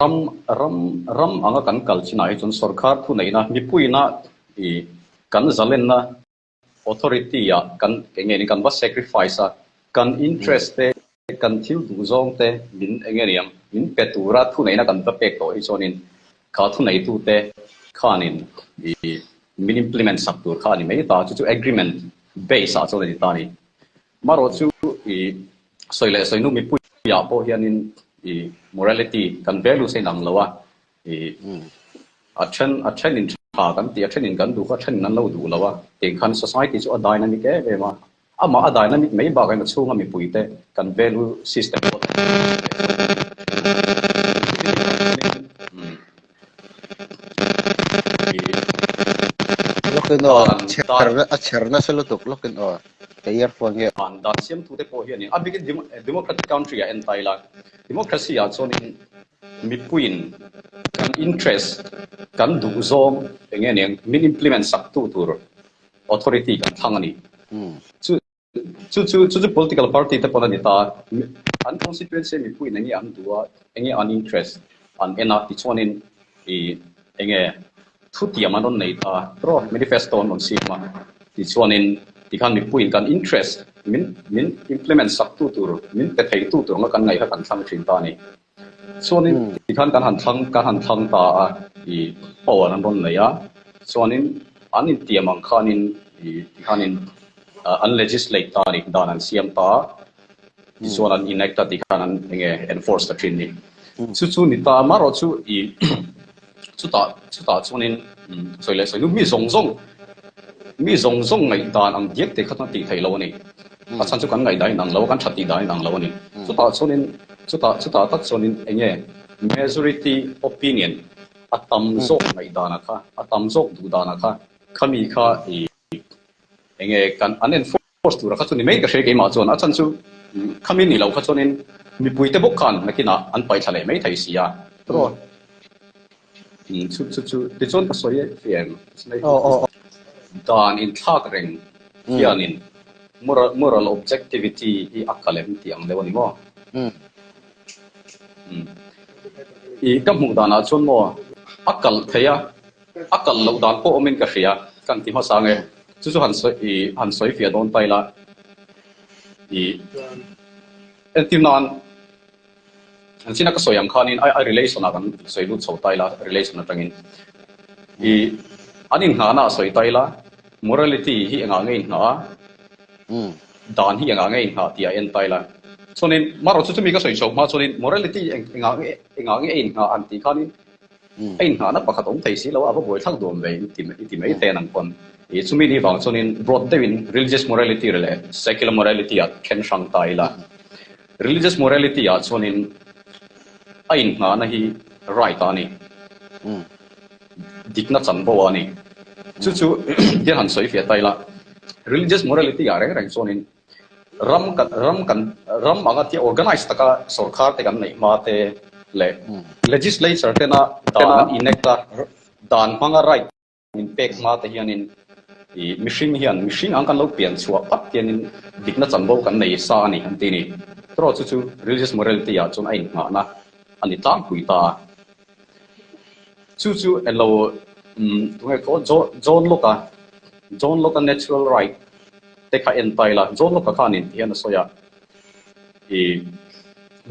ram anga kan kalchina hi chun sarkar thu nei na mipui na I kan zalen na authority ya kan enge ni kan ba sacrifice a kan interest te kan thil du zong te min enge niam min petura thu nei na kan ba pek to hi chonin ka thu nei tu te khanin min implement sak tur khani mai ta chu agreement base a chon ni ta ni maro chu soile soinu mipui ya po hianin morality kan value se nang lawa a chen in ha kan ti a chen in kan du kha chen nan lo du lawa teng khan society chu a dynamic e ve ma ama a dynamic mai ba kan chunga mi puite kan value system ko lokin o cherna selo tuk lokin o earphone he an dan siam tu te po hian a big democratic country a en taila democracy a chonin mi puin kan interest kan du zom enge neng min implement sak tu tur authority kan thangani chu political party te pona ni ta an constituency mi puin enge an duwa enge an interest an ena ti chonin enge thuti amanon nei ta pro manifesto on sima ti chonin ti khan mi puin kan interest min implement sak tu tur min pe thei tu tur nga kan ngai kan thang thin ta ni chonin ti khan kan han thang ta power an ron nei a chonin anin tiamang khanin ti khanin an legislate ta ni dan an siam ta ti chon an enact ta ti khan an enge enforce ta thin ni chu ni ta maro chu chu ta chonin soile soinu mi zong ngai dan ang diek te khatna ti thei lo ni a chan chu kan ngai dai nang lo kan thati dai nang lo ni chu ta tak chonin enge majority opinion atam zok ngai dana kha atam zok du dana kha khami kha enge kan unenforced tu ra kha chuni mai ka shei ke ma chon a chan chu khami ni lo kha chonin mi puite bok khan nakina an pai thale mai thai sia tro chu ti chon ka soye fian dan in thak reng hianin moral objectivity I akalem tiang lewani mo kam mu dana chon mo akal theya akal lo dan po omin ka ria kan ti ma sange chu han soi fia don taila entinan an sina ka soyam khanin I relation kan soi lu chho taila relation atangin anin hana soi taila morality hi anga ngei na dan hi anga ngei ha ti en taila chonin maro chu mi ka soi chho ma chonin morality anga ngei ha anti khanin ein ha na pakhat om thei si lo aba boi thak dom ve ti mai te nang kon chumi ni wang chonin broad devin religious morality rele secular morality at ken sang taila religious morality a chonin ein ha na hi right ani dikna chan bo ani chu dia han soi fia taila religious morality a reng chonin ram anga ti organize taka sarkar te kan nei ma te le legislature te na dan inecta dan manga right in pek ma te hianin mishing ang kan lo pian chua pat tianin dikna chan bo kan nei sa ani an ti ni tro chu religious morality a chon ai nga na ani tang pui ta chu elo tunga ko John Locke natural right te kha en taila John Locke khanin hian soya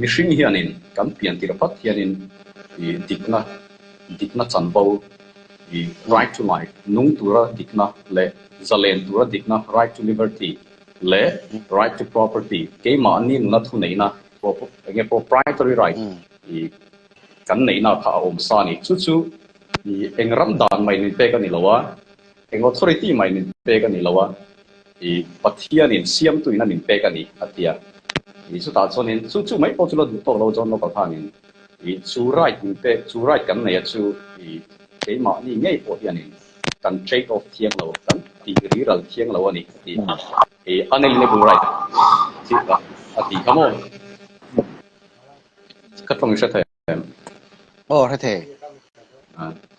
mishing hianin kan pian tira pat hianin dikna chanbo right to life nung tura dikna le zalen tura dikna right to liberty le right to property ke ma ni na thu nei na proprietary right kan nei na kha om sa ni chu engram dan mai ni pe ka ni lawa eng authority mai ni pe ka ni lawa pathian in siam tu ina nin pe ka ni atia chu ta chonin chu mai po chu lo to lo jon lo ka thanin chu right ni pe chu right kan nei chu ke ma ni ngei po hianin kan take off thiang lo kan ti ri ral thiang lo ani unalienable right chi ka ati kamo ka tong sha the ra the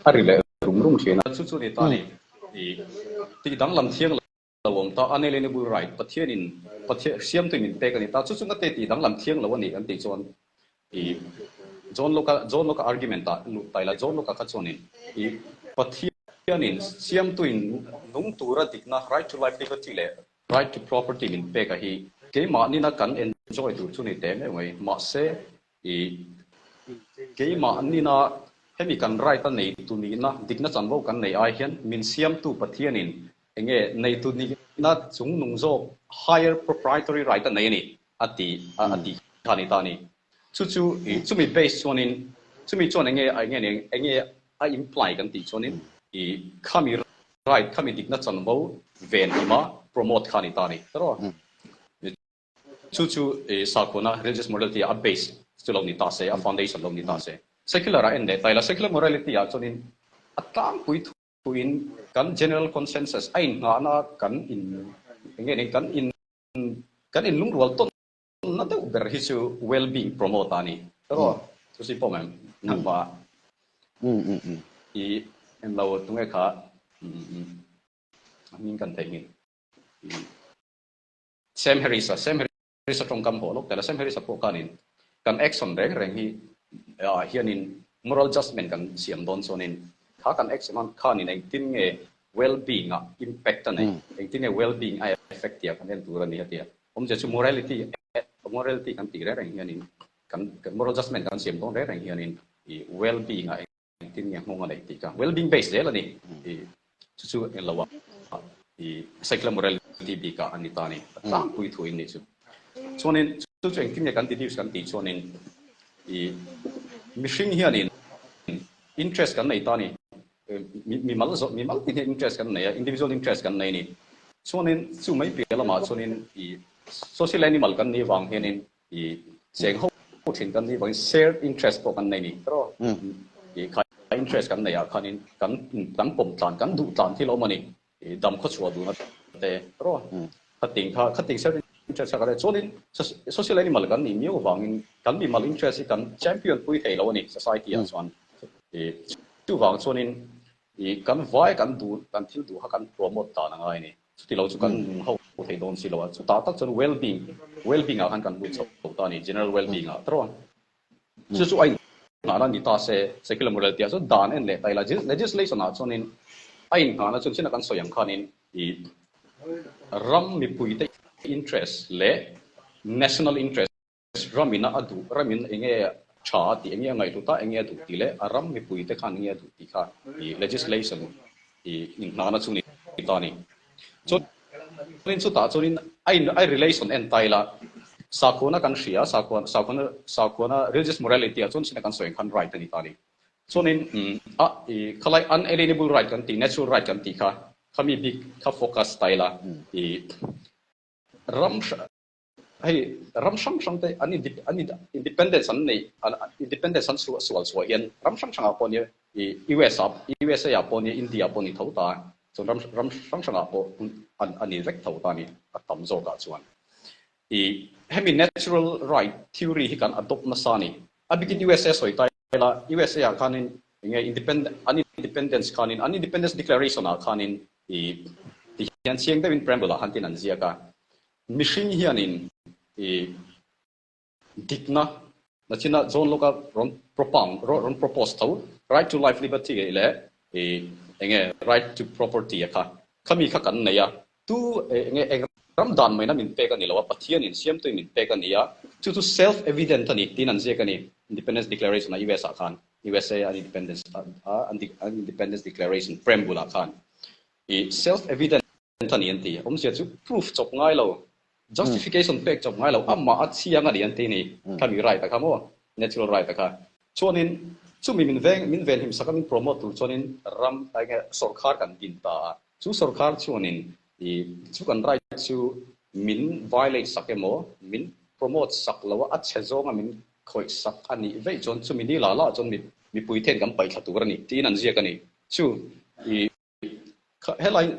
hari le rum chena chu ni ta ni ti dang lam thiang lawom ta unalienable right pathian siam tu min pe ka ni ta chu nga te ti dang lam thiang lo ani an ti chon John loka argument ta lu taila John loka ka chonin I pathianin siam tuin nung tura dikna right to life liberty le right to property min pe ka hi ke ma ni na kan enjoy tu chuni te me ngai ma se I ke ma ni na hemi kan right ta nei tu ni na dikna chanbo kan nei ai hian min siam tu pathianin enge nei tu ni na chung nung zo higher proprietary right ta nei ni ati khani ta ni chu mi base chonin chumi chon enge I imply kan ti chonin I khami right khami dikna chanbo ven ima promote khani ta ni tro chu sakona religious morality a base chulong ni ta se a foundation long ni ta se secular ende taila secular morality a chonin atang pui thuin kan general consensus ai nga na kan in enge ni kan in lung rol ton na te ber hi chu well being promote ani tro chu si pomem nang ba I em lo tungai kha min kan thei min Sam Harris trong kam ho lok tela Sam Harris po kanin kan action reng hi hianin moral judgment kan siam don sonin kha kan action on khanin eng tin nge well being a impact an eng tin nge well being a effect ya kan en turan ni hatia je chu morality kan ti reng hianin kan moral judgment kan siam don reng hianin I well being a eng tin nge ngong anai ti ka well being based le ni chu en lawa I secular morality bi ka anita ni tang pui thuin ni chu chonin chu eng tin nge kan ti kan ti chonin I mishing hianin interest kan nei ta ni mi mal ti interest kan nei individual interest kan nei ni chonin chu mai pe lama chonin I social animal kan ni wang hianin I seng ho thin kan ni wang shared interest po kan nei ni tro I khai interest kan nei a khanin kan pom tlan kan du tlan thi lo mani dam kho chua du na te tro khating shared interest ka le chonin social animal kan ni miu wangin kan mi mal interest kan champion pui thei lo ni society a chuan tu wang chonin kan vai kan du kan thil du ha kan promote ta na ngai ni chuti lo chu kan ho thei don si lo chu ta tak chon well being a kan bu chho ta ni general well being a tro chu ai na ni ta se secular morality so dan en le tai la legislation a chonin ai na chun chin kan soyang khanin I ram mi pui te interest le national interest ramin enge cha ti enge ngai tu ta enge tu ti le aram mi pui te khan nge tu ti kha I legislation I na na chuni ta ni so rin chu ta chunin ai relation en taila sakona kan ria sakona religious morality a chun sin kan soeng khan right ani ta ni chonin I khalai unalienable right kan ti natural right kan ti kha khami big kha focus taila I ram shang te ani independence an nei independence an sual hian ram shang apon I USA apon India apon I thauta so ram shang apon ani vek thauta ni atam zo ka chuan I hemi natural right theory hi kan adopt na sani abigin USA soi taila USA a khanin nge independence khanin independence declaration a khanin I hian siang devin preamble hantin an zia ka mishing hianin dikna na china zone loka ron propose thau right to life liberty le enge right to property kha khami kha kan neya tu enge ram dan mai na min pe ka ni lawa pathian in siam tu min pe ka niya chu self evident ani tin an je ka ni independence declaration na USA khan USA independence declaration preamble khan self evident ani anti se chu proof chop ngai lo justification pek chop ngai lo amma achiang ani anti ni khami right ta khamo natural right ta kha chonin chu min ven him sakamin promote tu chonin ram age sarkar kan din ta chu sarkar chonin chu kan right chu min violate sakemo min promote saklawa achhezonga min khoi sak ani ve chon chu min la chon mi puithen kam pai thatu rani tin an zia kani chu headline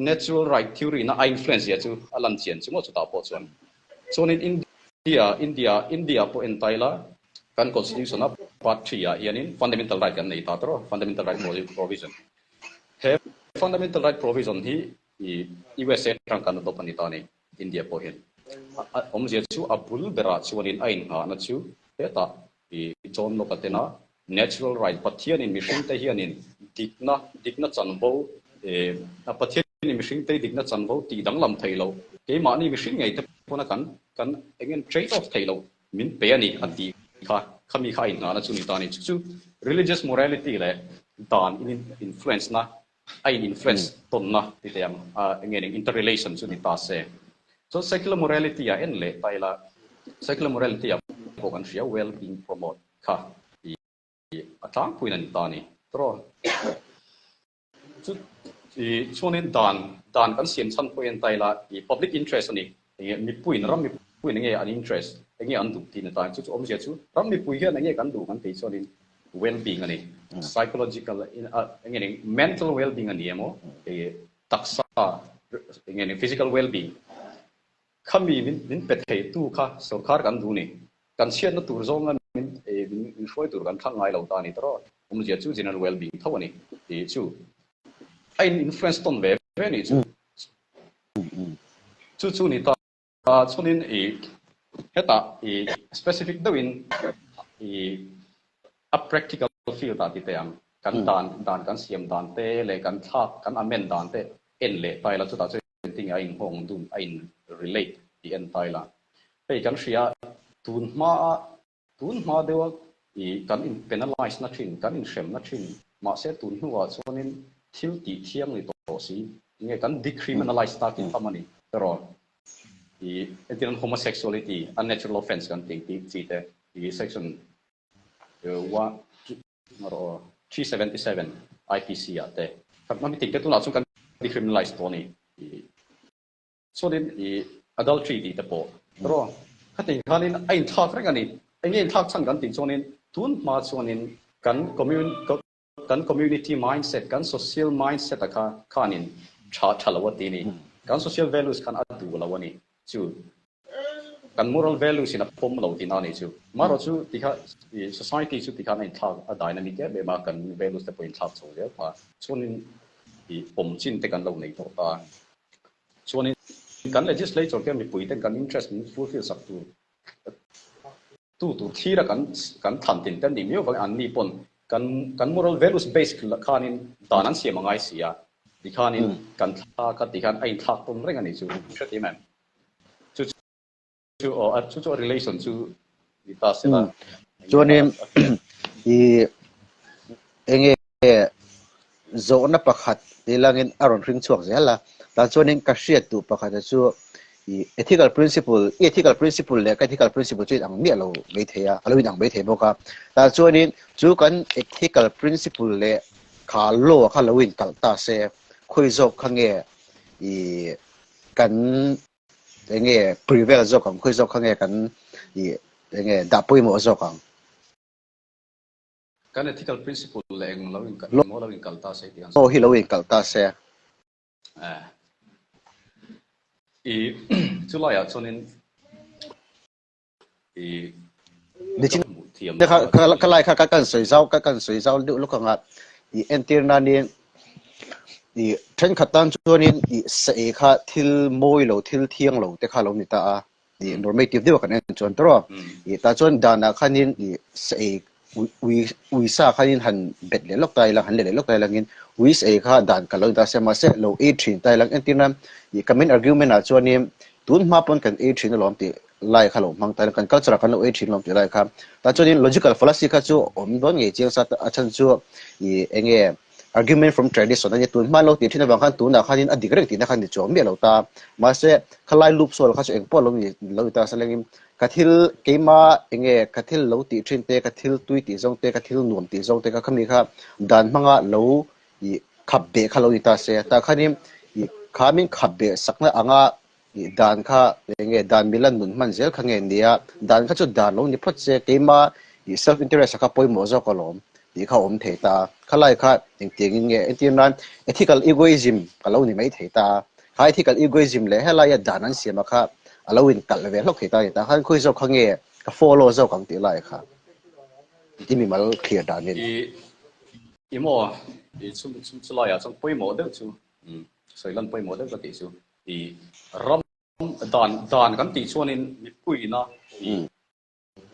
natural right theory na influence ya chu alan chian chu mo chu ta po chuan chonin India po entaila kan constitution of part 3 ya hianin fundamental right kan nei ta tro fundamental right provision he fundamental right provision hi USA tang kan do pani ta ni India po hin om je chu abul bera chuanin ain ha na chu thế ta thì John lo cái na natural right pathian in mission te hian in dikna chanbo na pathian in mission te dikna chanbo ti dang lam thailo ke ma ni mission ngai te pona kan again trade off thailo min pe ani ati kha khami kha in na chu ni ta ni chu religious morality le dan in influence na ai influence ton na ti te yang again interrelation chu ni ta se so secular morality ya en le taila secular morality ya ko kan ria well being promote kha atang puinan tani tro chu chuanin dan kan siam chan poin taila i public interest ani mi puin ram mi puin nge an interest nge an du tin ta chu om je chu ram mi pui hian nge kan du kan te chuanin well being ani psychological nge mental well being ani emo taksa nge physical well being khami min pe thei tu kha sarkar kan du ni kan sian na tur zong an min shoi tur kan thang ngai lo ta ni tro om je chu general well being thawani ti chu ai influence ton ve ve ni chu ni ta chunin heta specific dawin a practical field ta ti te ang kan dan kan siam dan te le kan thak kan amen dan te en le tai la chu ta chu ting a in hong dun a in relate ti en tai la pe kan ria tun ma dewa kan in penalize na thin kan in shem na thin ma se tun huwa chuanin thil ti thiang ni to si nge kan decriminalize ta kin famani ro etian homosexuality unnatural offense kan ting ti te section 377 IPC ate kan ma ting te tu na chu kan decriminalize to ni so then adultery ti te po ro khating khanin ain thak reng ani engin thak chan kan ting chonin tun ma chonin kan community mindset kan social mindset aka khanin thalawati ni kan social values kan adu lawani chu kan moral values in a form lo tin ani chu maro chu tikha society chu tikha nai thak a dynamic be ma kan values te point thak chu ya pa chonin pom chin te kan lo nei to ta chonin kan legislature ke mi pui te kan interest in fulfill sak tu thira kan than tin ten ni mi wa an ni pon kan moral values based khanin danan siam angai sia ti khanin kan tha ka ti khan ai thak pom reng ani chu thati man chu relation chu ta se la chuanin i enge zo na pakhat tilangin aron ring chuak zela ta chuanin ka hriat tu pakhat chu ethical principle le ethical principle chu ang mi lo me theya alo ang me the boka ta chuanin chu kan ethical principle le kha lo kha loin kal ta se khoi zo khange i kan enge prevail zo kan khoi zo khange kan i enge da pui mo zo kan ethical principle le eng lo in kal ta se ti an so hi loin kal ta se chulai ya chonin di chin ka lai kha kan soi zau du lu khanga i entir na ni i then khatan chuanin i se kha thil moi lo thil thiang lo te kha lo ni ta a i normative de kan en chon tro i ta chon dana khanin i se we sa khanin han bet le lok tai la han le lok tai langin we se kha dan ka lo ta se ma se lo e thin tai lang entir na i comment argument a chuanin tun ma pon kan e thin lom ti lai kha lo mang tai kan culture kan lo e thin lom ti lai kha ta chuanin logical fallacy kha chu om don nge chiang sa a chan chu i enge argument from tradition ani tun ma lo ti thina bang khan tu na khanin adik rek ti na khan ni chom me lo ta ma se khalai loop sol kha chu eng po lo ni lo ta salengim kathil keima enge kathil lo ti thin te kathil tui ti zong te kathil nuam ti zong te ka khami kha dan manga lo i khabbe kha lo ni ta se ta khanim i khamin khabbe sakna anga i dan kha enge dan milan nun man zel khange nia dan kha chu dan lo ni phot se keima i self interest kha poi mo zo ko lom ti kha om the ta khalai kha ting nge etinan ethical egoism kalau ni mai the ta khai ethical egoism le helaya danan siama kha alawin kal ve lok the ta khan khoi zo khange ka follow zo kang ti lai kha ti mi mal clear da ni mo chu lai ya chung poi mo de chu soi lan poi mo de ka ti chu ram dan kan ti chuanin mi pui na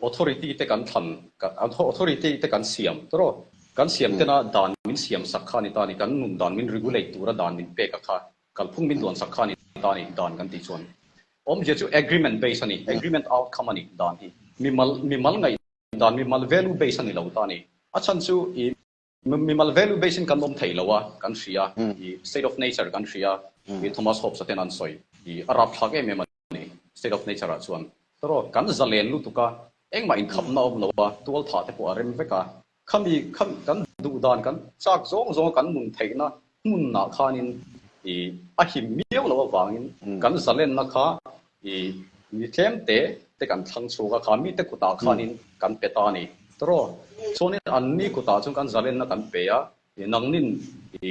authority te kan than authority te kan siam tro kan siam te na dan min siam sakha ni ta ni kan nun dan min regulate tura dan min pe ka kha kal phung min don sakha ni ta ni dan kan ti chon om je chu agreement based ani agreement outcome ani dan hi mi mal ngai dan mi mal value based ani lo ta ni achan chu I mi mal value based kan nom thei lawa kan ria I state of nature kan ria I Thomas Hobbes aten an soi I arab thak em ani state of nature a chuan tro kan zalen lu tuka engma in khap na om lawa tual tha te po rem veka khami kan du dan kan chak zong kan mun theina mun na khanin I a him miau lawa wangin kan zalen na kha I mi tlem te kan thang chuga kha mi te kuta khanin kan peta ni tro chonin an ni kuta chung kan zalen na kan pe ya nangnin I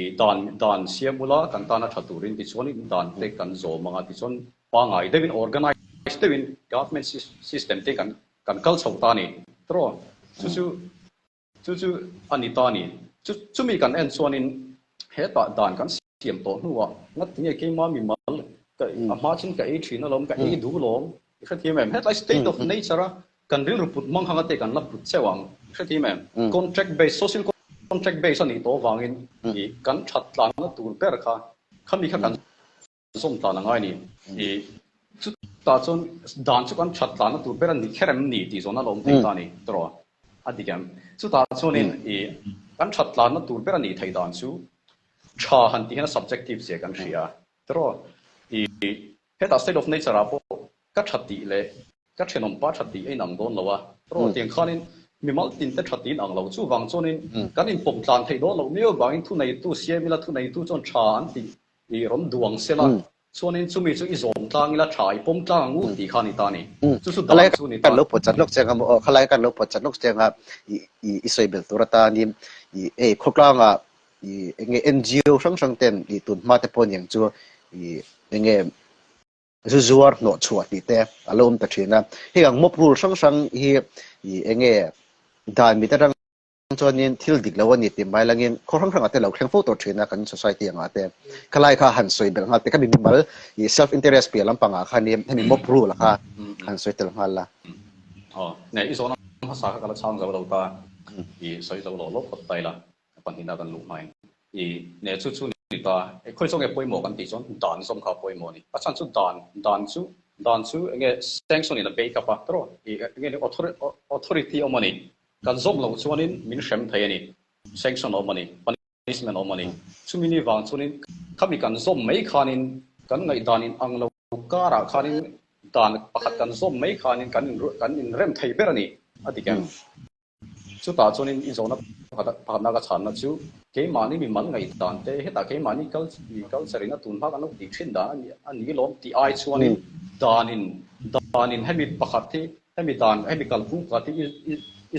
dan siamula kan ta na thaturin ti chonin dan te kan zo manga ti chon pa ngai devin organize devin government system te kan kal chho ta ni tro chu ani ta ni chu mi kan en chonin he ta dan kan siam to nuwa ngat nge ke ma mi mal ka ma chin ka e thina lom ka e du lom kha thi mem het like state of nature kan ril ruput mang hanga te kan la put chewang kha thi mem contract based social contract based ani to wangin I kan that tlang na tur per kha khami kha kan som ta na ngai ni I chu ta chon dan chu kan that tlang na tur per ni kherem ni ti zona lom te ta ni tro adigam chu ta chonin I kan that tlang na tur per ni thai dan chu cha han ti na subjective se kan ria tro I heta state of nature apo ka thati le ka thenom pa thati ai nang don lawa tro tiang khanin mi mal tin te thati ang lo chu wang chonin kan in pom tlan thei do lo mio bang thu nei tu sia mi la thu nei tu chon cha an ti I rom duang sela chonin chu mi chu I zom tlang ila thai pom tlang ngu ti khani ta ni chu chu da chu ni kan lo po chat lok changa mo khalai kan lo po chat lok changa I soi bel turata ni e khoklang a nge NGO sang ten I tun ma te pon yang chu nge zuar no chuat ti te alom ta thina he ang mopul sang hi nge dan mi ta rang chonin thil dik lawani ti mai langin khorang ate lo khleng photo thina kan society anga te khalai kha han soi bel nga te ka mi mal I self interest pe lam panga khani hemi mopru la kha han soi tel hala ne I zona hasa ka la chang zo lo ta I soi zo lo lo khot tai la pan hina kan lu mai I ne chu ni ta khoi song e poimo kan ti chon dan som kha poimo ni achan chu dan chu nge sanction in the bake up tro nge authority omani kan zom lo chuanin min shem thai ani sanction omani punishment omani chumini wang chunin khami kan zom mai khanin kan ngai danin anglo kara khanin dan pakhat kan zom mai khanin kan in rem thai berani adikan chu ta chonin I zona phana ka chan na chu ke mani mi mal ngai dan te heta ke mani culture ina tun phak anok ti thin da ani lom ti ai chuanin danin hemi pakhat thi hemi dan hemi kal phung ka ti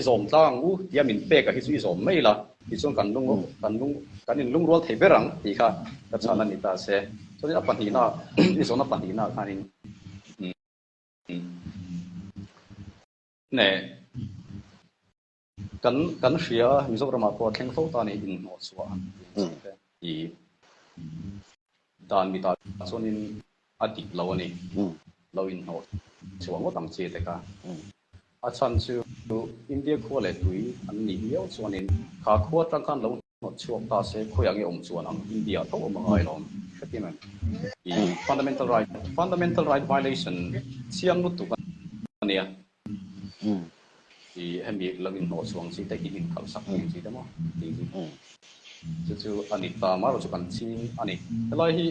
I zom tlang u ti min pe ka hi chu I zom mai la ti chon kan in lung rol thei berang ti kha ka chan ani ta se chonin apan hi na I zona pan hi na khanin ne kan ria Mizoram ko thleng tho ta ni in no chuwa I dan mi ta chonin adik lo ani lo in no chuwa ngo tang che te ka achan chu India ko le tui an ni yo chonin kha kho tang kan lo no chuwa ta se khoyang e om chuan ang India tho ma ai lom khati man I fundamental right violation siam nu tu kan ania I hemi langin no chuang si te in khal sak ni si demo chu anita maro chu kan chin ani helai hi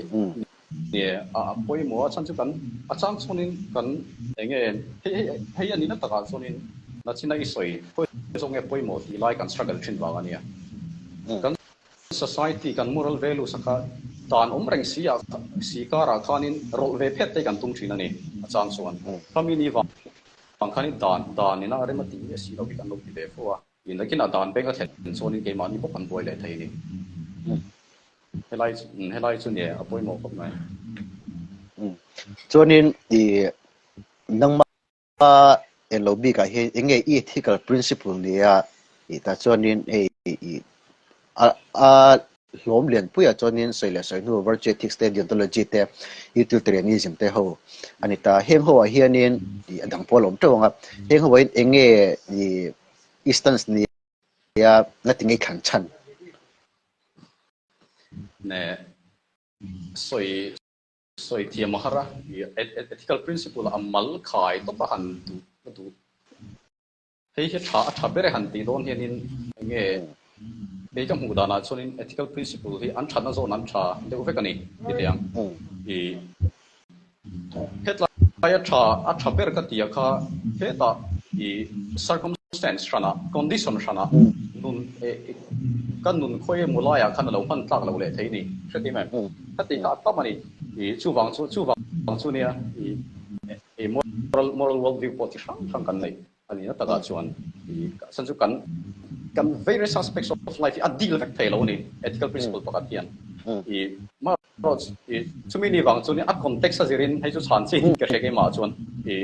ne a poi mo chan chu kan achang chonin kan enge hei ani na taka chonin na china I soi poi zong e poi mo ti lai kan struggle thin wa ania kan society kan moral value saka dan reng si kara khanin rol ve phet te kan tung thin ani achang chuan family wa khani dan ni na re ma ti si lo bi kan lo ti de fo in la kin a dan beng a then chonin ke mani po kan boy le thei ni helai chu ne a poi mo khop nai chonin nang ma lobby ka he nge ethical principle ni a ta chonin hlom lian puya chonin soile soinu virtual stadium technology te utilitarianism te ho anita heng ho a hianin di adang polom tawanga heng ho in enge di instance ni ya ngatingai khan chan ne soi soi thiam mahara ethical principle amal khai to pahan tu hei he tha bere han ti don hianin nge dei kam hu dana chonin ethical principle hi an thana zo nan tha de u vekani tiang i hetla ya tha ber ka tia kha heta i circumstance rana condition rana nun kan nun khoi mulaya khan lo pan tlak lo le thei ni thati ma thati ka tamani i chuwang chu nia i moral world view po chi sang kan nei ani na taka chuan i sanju kan various aspects of life a deal vek thei lo ni ethical principle pakat hian i ma i chumi ni wang chu ni a context a zirin hei chu chan chi ka hre ke ma chuan i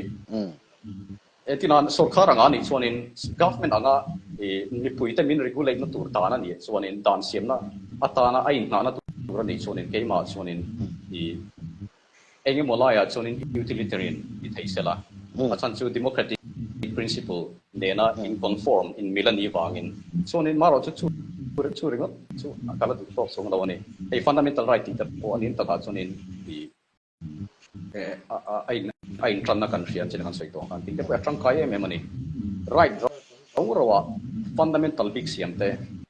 etinan sarkar anga ni chuanin government anga ni puite min regulate na tur ta na ni chuanin dan siam na atana ai na na tur ni chuanin ke ma chuanin i enge molaya chuanin utilitarian i theisela achan chu democratic principle nena in conform in milani wangin chuanin maro chu ringot chu akala du sok song lawani ei fundamental right ti po anin taka chuanin i ai tran na kan rian chen kan soi to kan tin te pa tang kai em mani right rawa fundamental big siam te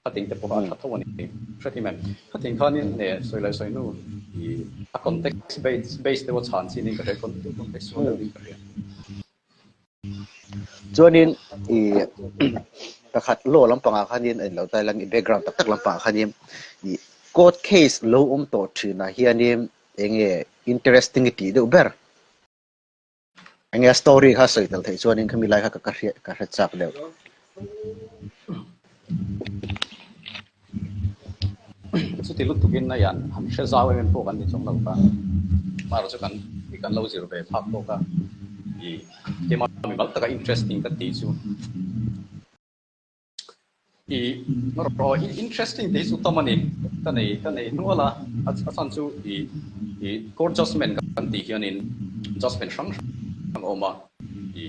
ating te po ka thawani thati mem ating khanin ne soi lai soi nu i a context based te wa chan sin in ka context so ni ka chuanin i takhat lo lampanga khanin en lo tai lang i background tak lampanga khanin i court case lo to thina hianin enge interestingity de uber enge story kha soi tal thei chuanin khami lai kha ka chak le chu ti lut tukin na yan ham she zaw en po kan ni chong lo ka maro chu kan lo zero be phak to ka i ke ma mi mal ta interesting ka ti chu i maro interesting te chu tamani ta nei nuala asan chu i court judgment kan ti hianin judgment sang oma i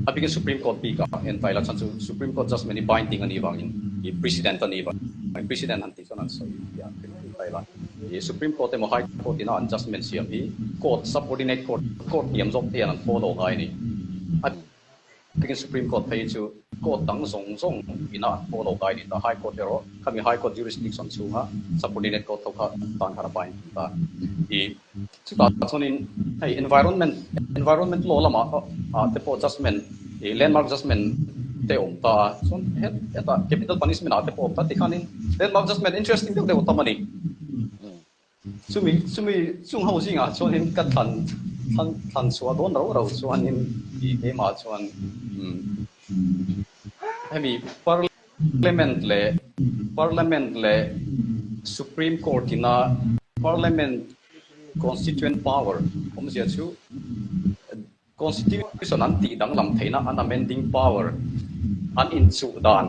apika supreme court bi ka en faila chan chu supreme court judgment ni binding ani wangin i president ani wang president anti sonan so ya faila i supreme court mo high court ina adjustment siam i court subordinate court yam jok te an follow hai ni apika supreme court page chu court dang zong ina follow hai ni ta high court ero kami high court jurisdiction chu ha subordinate court to kha tan khara pai ta i chu ta chonin hey environment law lama te po adjustment landmark adjustment te ta chon eta capital punishment te po ta tikhanin landmark adjustment interesting te tamani sumi chung ho singa chonin ka than chua don ro chuanin i ke ma chuan hemi parliament le supreme court ina parliament constituent power sia chu constitution an ti dang lam theina an amending power an in chu dan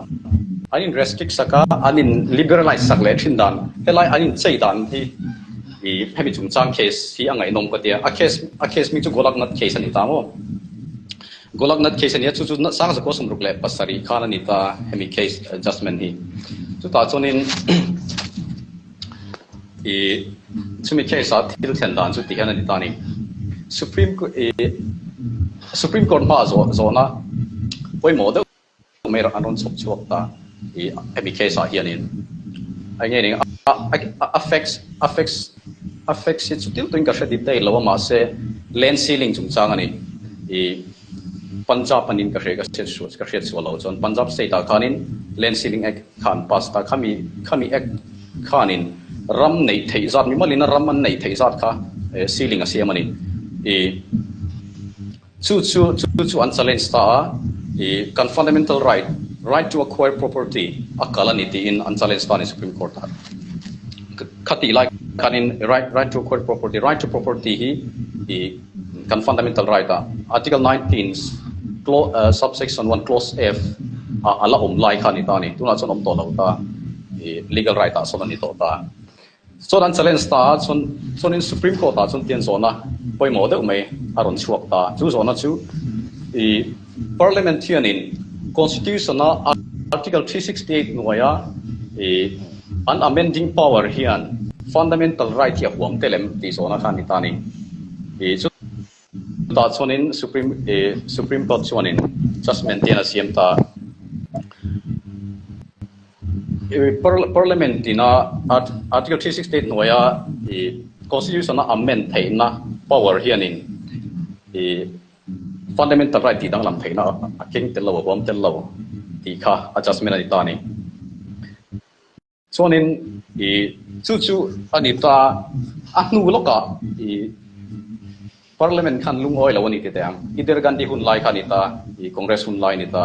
an in restrict saka an in liberalize sak le thin dan helai an in chei dan hi i hemi chung chang case hi angai nom ka dia a case mi chu golak nat case ani ta mo golak nat case ani chu na sang ko sum ruk le pasari khana ni ta hemi case adjustment hi chu ta chonin i chumi case a thil thlen dan chu ti hian ani ta ni supreme court ma zo na poi mo de mer anon chok chok ta i hemi case a hian in ai nge ning affects it sutil to inka shadi dai lawa ma se land ceiling chung chang ani i punjab anin ka rega set su lo chon punjab state ta khanin land ceiling act khan pass ta khami act khanin ram nei thei zat mi malina ram an nei thei zat kha ceiling a siam ani i chu an challenge ta i kan fundamental right to acquire property akalani ti in an challenge ta ni supreme court ta khati like kanin right to acquire property right to property hi i kan fundamental right ta article 19 subsection 1 clause f ala lai khani ta ni tuna chon om to lo ta legal right ta so ni to ta so dan challenge ta son in Supreme Court ta chon tian zona poi mo de mai aron chuak ta chu zona chu i parliamentarian in constitution na article 368 noya i an amending power hian fundamental right ya huam telem ti zona khan ni tani i chu ta chon in Supreme Court chon in judgment tian asiam ta Parliament in Article 368 noya constitution na amend thei na power hian in fundamental right ti dang lam thei na king tel lo bom tel lo ti kha adjustment ani ta ni chuanin chu anita ahnu loka Parliament khan lung oi lo ni te tang ider gandhi hun lai khanita Congress hun lai ni ta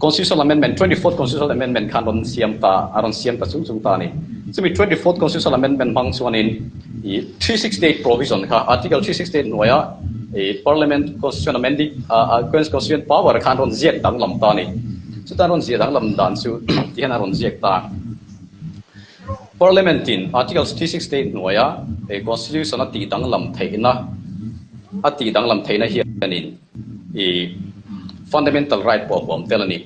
Constitutional Amendment 24th Constitutional Amendment kan on siam ta chung ta ni sumi 24th Constitutional Amendment bang chuanin 368 provision kha article 368 noya Parliament Constitution amending Constitution power kan on ziak dang lam ta ni chu ta ron ziak dang lam dan chu tian ron ziak ta Parliament in article 368 noya Constitution ati dang lam theina ati dang lam theina hianin fundamental right po bom telani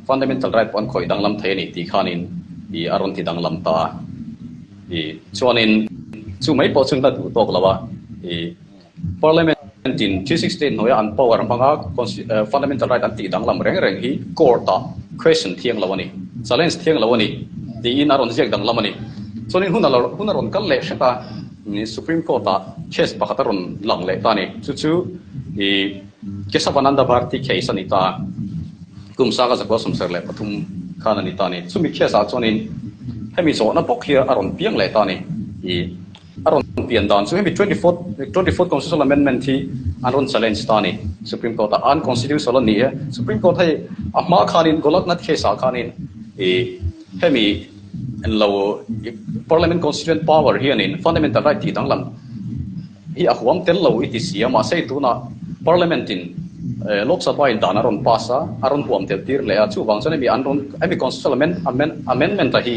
fundamental right pon khoi dang lam the ni ti khanin aron ti dang lam ta chuanin chu mai po chung ta du tok lawa Parliament in 316 noya an power banga fundamental right an ti dang lam reng hi court ta question thiang lawani challenge thiang lawani ti in aron jek dang lamani chuanin hunaron kal le shata Supreme Court ta case pakataron lang le ta ni chu Kesavananda Bharti case anita kumsa ka zakwa sumser le pathum khana ni tani sumi khesa chonin hemi so na pok here aron piang le tani aron pian dan so hemi 24th constitutional amendment hi aron challenge tani Supreme Court unconstitutional ni Supreme Court hai ama khanin golak na khesa khanin hemi en lo parliament constituent power here in fundamental right ti dang lam hi ahwam tel lo iti siama sei tu na Parliament in Lok Sabha in dan aron pasa aron huam tel tir le chu wang chone mi aron ami constitutional amendment hi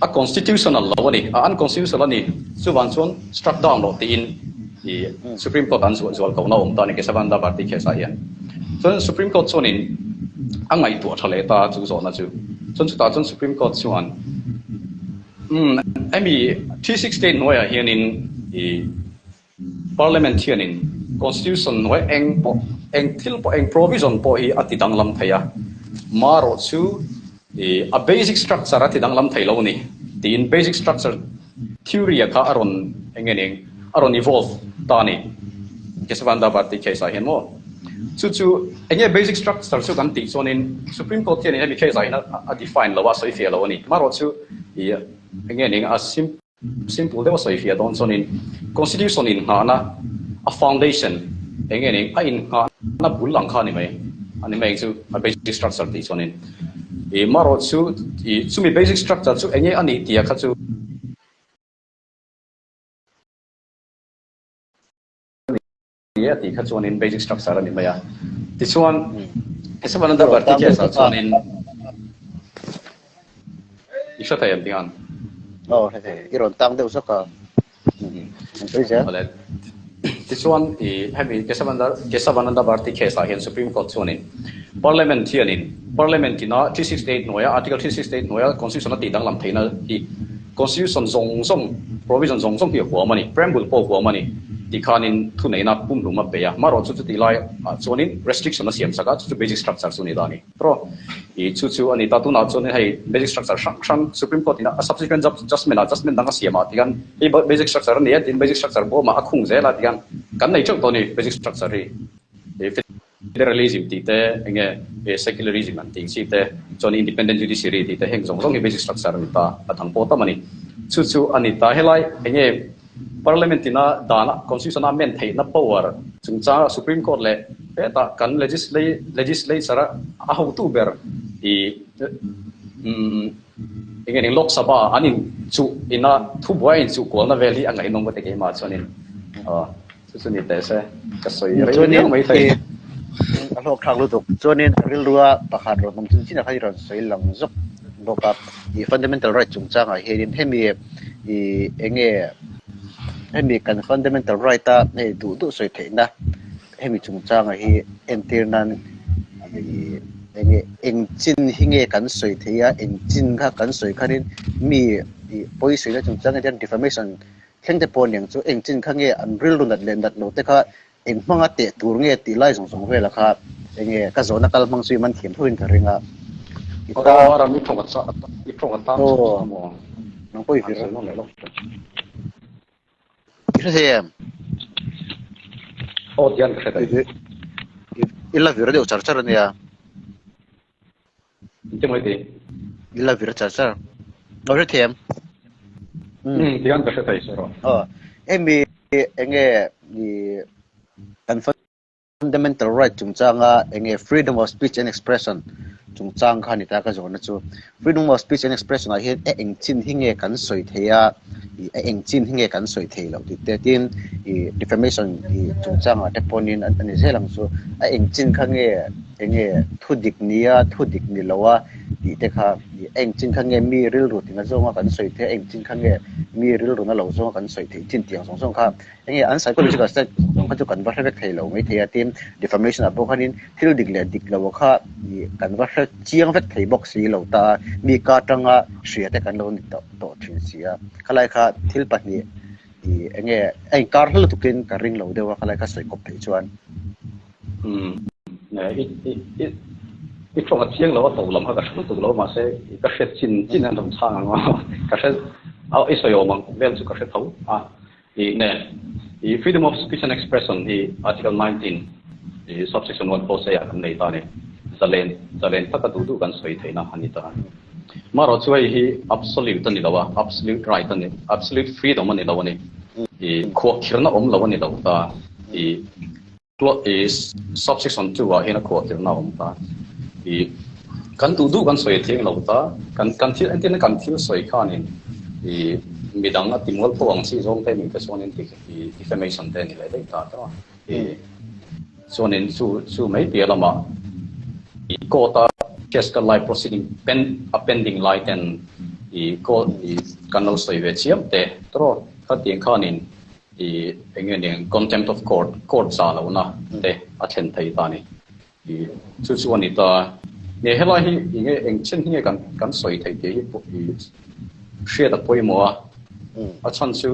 a constitutional law ni unconstitutional ni chu wang chon struck down lo in Supreme Court an zual ko na ta ni ke sabanda party khesa ya so Supreme Court chon in angai tu thale ta chu zo na chu chon Supreme Court chuan ami 316 noya hian in Parliament hian in Constitution noy eng thil po eng provision po hi atidang lam thaya maro chu a basic structure atidang lam thailo ni the basic structure theory ka aron engeneng aron evolve tani kesavanda party case hian mo chu enge basic structure chu kan ti chonin Supreme Court hian hemi case hian a define lawa soi fia law ni maro chu engeneng a simple lewa soi fia don chonin constitution in hana a foundation engeni a in ka na bulang kha ni mai ani mai chu a basic structure ti chonin maro chu chumi basic structure chu enge ani tia kha chu ya ti kha chonin basic structure ani mai ti chuan esabananda party ke sa chonin isha tayam tian he iron tang deu saka Tisuan hemi kesavananda Bharti case hian Supreme Court chuanin Parliament hianin Parliament ina 368 noya article 368 noya constitution ati dang lam theina hi constitution zong provision zong hi huamani preamble po huamani tikhanin thuneina pumluma peya maro chu ti lai chuanin restriction na siam saka chu basic structure chuni dani pro chu ani ta tu na chuanin hai basic structure shang Supreme Court ina a subsequent adjustment dang siama tigan basic structure ni tin basic structure bo ma akhung zela tigan kan nei chok toni basic structure ri federalism ti te enge secularism an ting si te chon independent judiciary ti te heng zong hi basic structure ni ta athang po ta mani chu ani ta helai enge Parliament ina dana constitution amendment thei na power chungcha Supreme Court le ta kan legislature a how to ber engeni Lok Sabha anin chu ina thu boy chu ko na veli angai nong te ke ma chonin chu ni te se ka soi re mai thei a lok thak lu tuk chonin ril ruwa pakhat ro mong chin china khai ron soi lang zok boka i fundamental right chung changa herin hemi i enge hemi kan fundamental right ta nei du soi theina hemi chung changa hi entirnan i enge engchin hinge kan soi theia engchin kha kan soi khanin mi i poisoi na chung changa den defamation thlengte pon yang chu engchin khange an ril runat len dat lo te kha engmanga te tur nge ti lai song vela kha enge ka zona kal mang sui man thiam thuin ka ringa ita ra mi thong cha i thong ta mo nang poi fi no le lo Hriatpuia o dian ka ta illa vira de char nia te mo de illa vira char no Hriatpuia dian ka ta isero emi enge ni kan fundamental right chung changa enge freedom of speech and expression chung chang kha ni ta ka zona chu freedom of speech and expression a hian engchin hinge kan soi theia i engchin hinge kan soi thei lo ti te tin i defamation i chung changa te ponin ani zelang chu a engchin khange enge thudik ni lowa ti te kha i engchin khange mi ril ru tinga zonga kan soi the engchin khange mi ril ru na lo zonga kan soi thei tin tiang song kha enge an psychological state song kha chu kan va hrek thei lo mai theia tin defamation a bokhanin thil dik lo kha i kan va hrek chiang vek thei bok si lo ta mi ka tanga hria te kan lo ni to thin sia khalai kha thil pahni i enge ai kar hlu tukin ka ring lo dewa khalai kha soi kop thei chuan ne i thong a chiang lo to lam ha ka tu lo ma se ka hret chin an dong chang ma ka hret au isoyo mang bel chu ka hret tho ne i freedom of speech and expression i article 19 i subsection 1 pose ya kan nei ta ne zalen taka du kan soi theina hanita maro chuai hi absolute ni lawa absolute right ni absolute freedom ni lawa ni i kho khirna lo ni lo ta i is subsection 2 wa hena kho khirna ta i kan du kan soi theng lo ta kan thil antin kan thil soi khanin i midang a timol powang si zong te mi ka sonin i defamation te ni le ta i sonin chu mai pia lama i kota case ka live proceeding pending light and i kanal soi ve chiam te tro ka tiang khanin i engeng contempt of court sa lo na te a thlen thei ta ni i chu ani ta ne hela hi inge engchen hi kan soi thei te hi share da poi mo a chan chu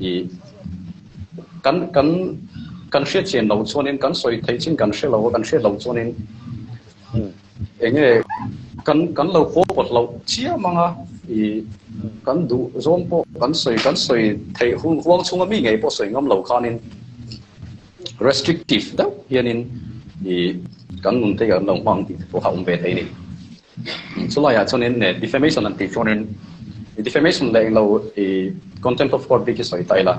i kan share chen lo chonin kan soi thei chin kan share lo chonin enge kan lo po lo chia manga i kan du zom po kan soi thei huang chunga mi ngai po soi ngam lo khanin restrictive da hianin i kan nun te kan lo mang ti po ha umbe thei ni chula ya chonin ne defamation an ti chonin defamation le lo i contempt of court bi ki soi tai la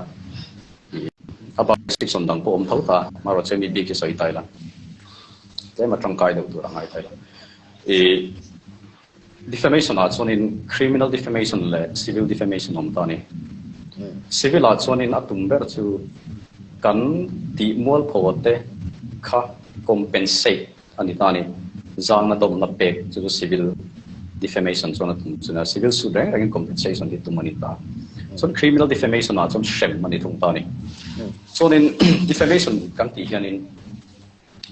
about restriction dang po thau ta maro chemi bi ki soi tai la te ma tang kai do tu rangai tai la defamation a chonin criminal defamation le civil defamation om tani civil a chonin atum ber chu kan ti mol phote kha compensate ani tani zang na dom na pek chu civil defamation chona chuna civil suit rang compensation di tumani ta so criminal defamation a chon shem mani thung tani chonin defamation kan ti hianin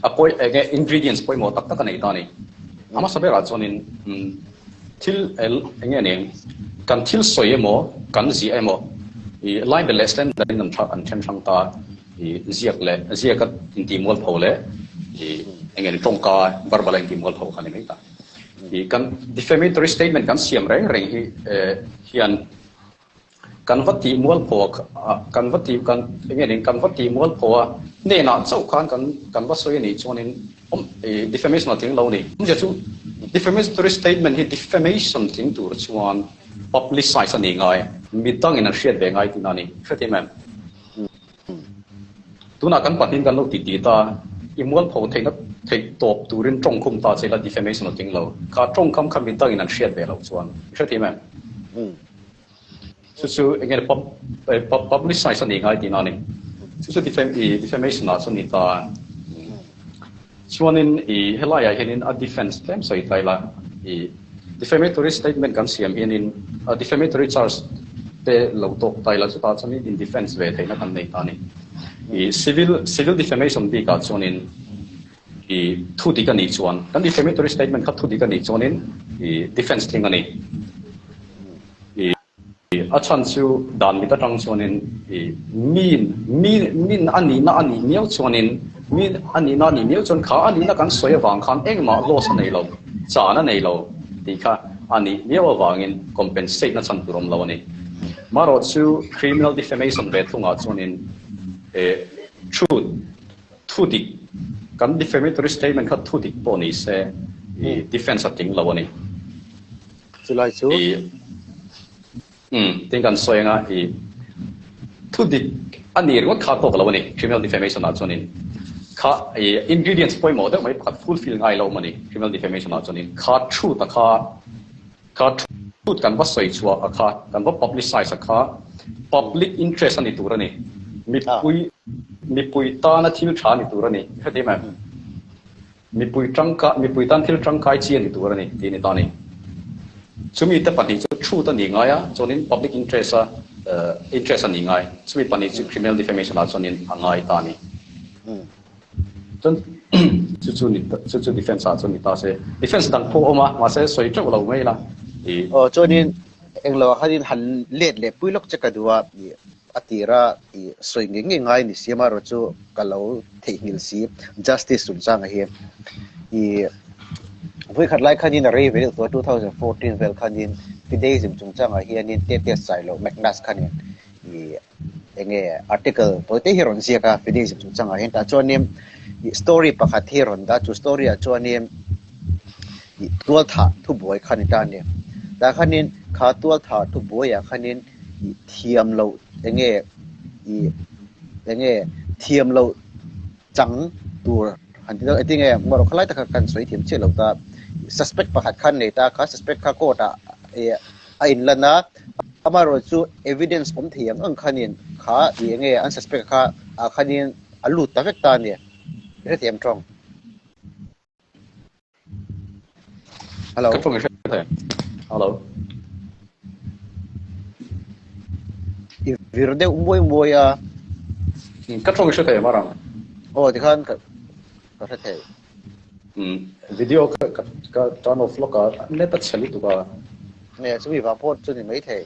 apoi ege ingredients poi mo tak tak nei tani ama sabera chonin til enge ne kan til soi emo kan zi emo I line the less than nam tha an chen sang ta I ziak inti mol phole I enge tong ka barbala inti mol pho khani mai ta I kan defamatory statement kan siam reng hi hian kan vati mol pho kan vati kan enge ne kan vati mol pho ne na chau kan va soi ni chonin defamation thing lo ni mu chu defamatory statement hi defamation thing tur chuan publicize ani ngai mitang in a share be ngai tinani khatiman tuna kan patin kan lo ti ta imol pho theina thei top turin tong khum ta chela defamation thing lo ka tong kham mitang in a share be lo chuan khatiman su again publicize ani ngai tinani su defamation na so ni ta chuanin I helaya henin a defense claim soi taila I defamatory statement kan siam hian in defamatory charge te lo tok tai la chu ta chani in defense ve theina kan nei ta ni I civil defamation bi ka chuanin I thu di ka ni chuan kan defamatory statement kha thu di ka ni chuanin I defense thing ani a chan chu dan mi ta tang chuanin min ani na ani miau chuanin min ani na ni miau chuan kha ani na kan soya wang khan engma loss nei lo cha na nei lo ti kha ani miau wangin compensate na chan turom lo ani maro chu criminal defamation ve thunga chuanin truth thu di kan defamatory statement kha thu di po ni se defense ating lo ani chulai chu ting kan soya nga thu di ani ro kha to lo ani criminal defamation a chuanin kha ingredients poi mo da mai khat fulfill ngai lo mani criminal defamation a chuanin kha truth ta kha truth kan ba soi chua a kha kan ba publicize a kha public interest ani turani mi pui ta na thil tha ni turani khati ma mi pui tan thil trangkai chi ani turani ti ni ta ni chumi ta pani chu truth ani ngai a chuanin public interest a interest ani ngai chumi pani chu criminal defamation a chuanin angai ta ni chun chu defense a chun ta se defense dang pho oma ma se soi chok lo mai la chuanin englo hadin han le puilok chakadua atira soi ngai ni siama ro chu kalau theingil si justice sun chang hi voi khat lai khanin a rei vel to 2014 vel khanin fideism chung chang hi anin te sai lo macnas khanin enge article poite hiron sia ka fideism chung chang hi ta chuanim story pakhat hiron da chu story a chuanim tual tha thu boy khan ta ne da khanin kha tual tha thu boy a khanin thiam lo enge thiam lo chang tur han ti I think maro khalai ta kan soi thiam che lo ta suspect pakhat khan nei ta kha suspect kha ko ta a in lana amaro chu evidence om thiam ang khanin kha enge an suspect kha a khanin alu ta vek ta ne re thiam trong hello hello virde umoi a ka trong se the marang ti khan ka the video ka turn off loka le ta chali tu ba ne chui va pot chu ni mai the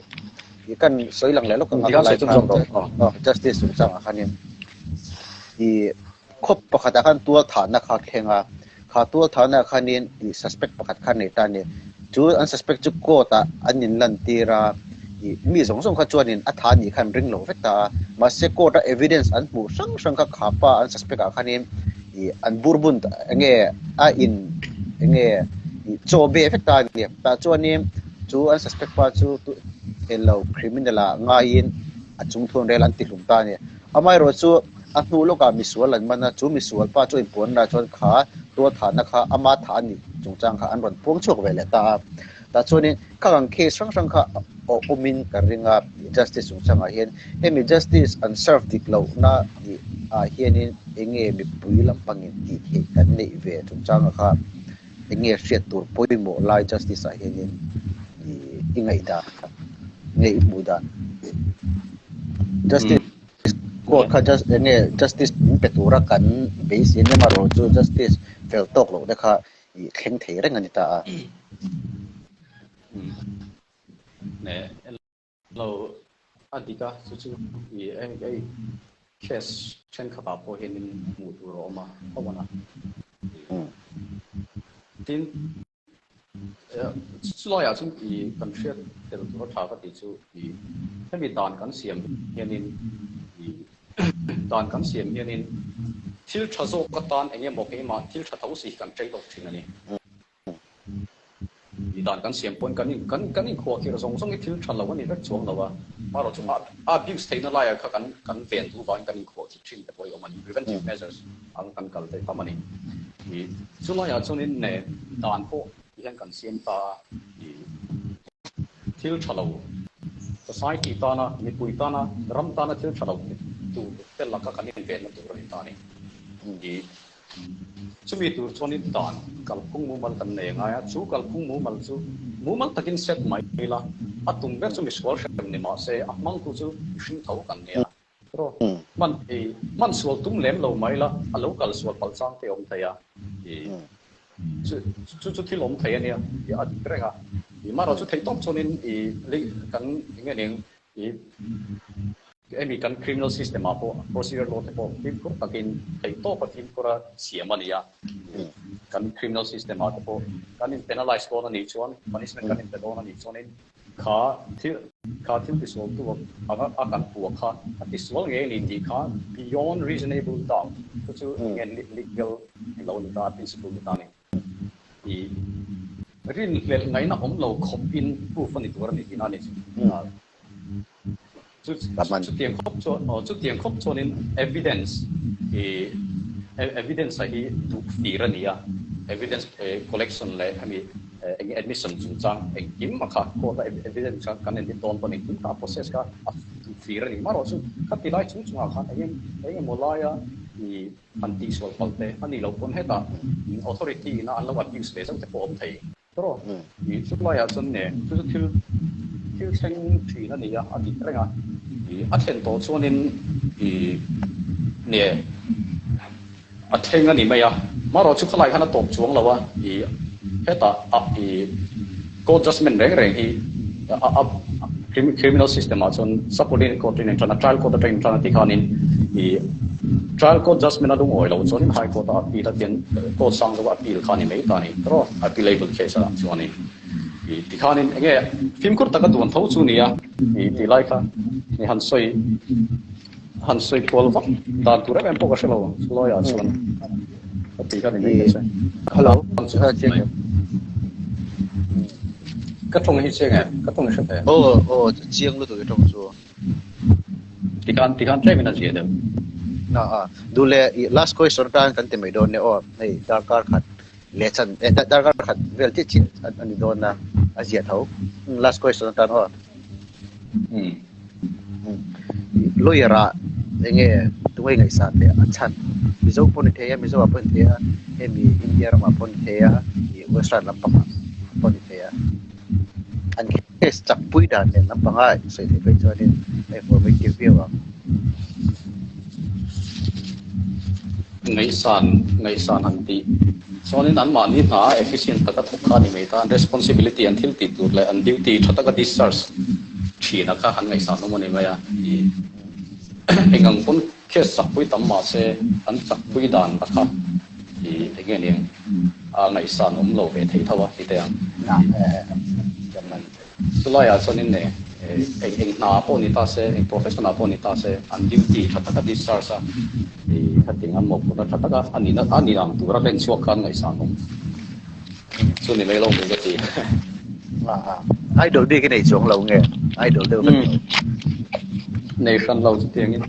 I kan soi lang le lo kan ka sai chung jong do justice sung chang khanin I khop pakhat khan tua tha na kha khenga kha tua tha na khanin I suspect pakhat khan nei ta ne chu an suspect chu ko ta anin lan tira mi song kha chuanin a tha ni khan ring lo vek ta ma se ko ta evidence an pu sang kha khapa an suspect a khanin an burbun enge a in enge chobe vek ta ni ta chuanin chu an suspect pa chu hello criminal a ngain a chung thon rel an ti hlum ta ni amai ro chu a hnu loka misual an mana chu misual pa chu impon na chon kha to tha na kha ama tha ni chung chang kha an ron pom chok vele ta chuanin kang ke sang kha omin karinga justice chung chang a hian hemi justice an serve dik lo na a hianin enge mi puilam pangin ti he kan nei ve chung chang kha enge hriat tur poimo lai justice a hianin ingai da nei muda justice ko kha justice petura kan base in maro chu justice fel tok lo da kha khleng thei reng ani ta ne lo adika chu ai case chen kha pa po hin mu tu ro ma awana tin lo ya chung kan share tel tu tha ka ti chu hemi dan kan siam hianin dan kan siam hianin thil thazo ka tan enge mo ke ma thil tha thau si kan trei tok thing ani dan kan siam pon kan in kho ki rong song thil tha lo ani rak chuang lawa ma ro chung abuse theina la ya kha kan pen tu ban kan in kho chi thin te poi o mani preventive measures ang kan kal te pamani chu lo ya chung in ne dan po yang kan siam ta thil tha lo society ta na mi pui ta na ram ta na thil tha lo tu tel la ka kan in pen tu ro ta ni chú vì tụi cho nên đàn cả cũng mua mal cần nề ngay chú cả cũng mua mal takin set mai là tung bé chú mình sửa xem này mà sẽ mang tụi chú sinh thấu cần nề rồi man sửa tung lem lâu mai là lâu cả sửa bao sang thì ông thầy chú thì ông thầy này cái này mà rồi chú thấy tốt cho nên lấy cần cái này em kan criminal system apo procedure law tepo tim ko takin thei to patin kora siamania kan criminal system apo kan penalize law ni chuan punishment kan law ni chuan kha thil pisol tu akan pu kha atiswal nge ni di kha beyond reasonable doubt chu ngen legal law ni ta principle ni ta ni rin le ngai na om lo khop in proof ni tur ni ina ni chút tiền khóc cho nên evidence evidence là đủ phí ra nhỉ evidence collection là hay admission chúng ta anh kiếm mà khác có evidence cái này đồn vào này chúng ta process cả đủ phí ra nhỉ mà rồi các tỷ lệ chúng ta khác anh một loại thì anh đi số phật thế anh đi lâu còn hết à authority nó anh lâu abuse để xong thì bỏ thầy rồi thì chút loại ở này chút thiếu sinh thì nó nhỉ anh đi cái này attend cho nên nè attend anh mày mà rồi chúng ta lại khá tốt chuông lâu hết có adjustment rèn criminal system chọn supporting court in trial court in trial court adjustment là đúng rồi lâu cho nên hai court appeal là tiền court sang rồi appeal khá ni mấy ta ni rồi appealable case là cho nên thì khá nên nghe phim court ta có tuần thấu chu nia thì lại khá ni han soi pol vak ta tu ra em poka shelo lo ya chuan thì khá nên hello các thông hi che nge các thông sẽ chiang lu tu trong chu thì kan tre mình là gì được du le last question kan te mai don ne nei darkar khat lechan darkar khat vel ti chin ani don na azia thau last question tan lawyer enge tuai ngai sa te achan mizo pon the ya mizo apon the ya emi india ma pon the ya western lampang pon the ya an case chak pui dan ne lampang ai sei the kai chuan informative view ngày san hành ti cho nên anh mà nín hả efficient tất cả thuộc cả ni mấy ta responsibility until ti tur lại and duty tất cả discharge chỉ là cả hành ngày san nó mà ni mấy hình ảnh pun case sắp pui tầm mà sẽ anh sắp pui đàn tất cả thì cái này ngày san lâu về thấy thâu thì thế Selain so ni ne, na po ni ta se, professional po ni ta se, an duty thata ka discharge sa, katingan mo po na thata ka ani ang tura len suakan ngai sanong. So ni may long ni gati. Idol đi cái này xuống lâu nghe, idol đâu nation lâu tiếng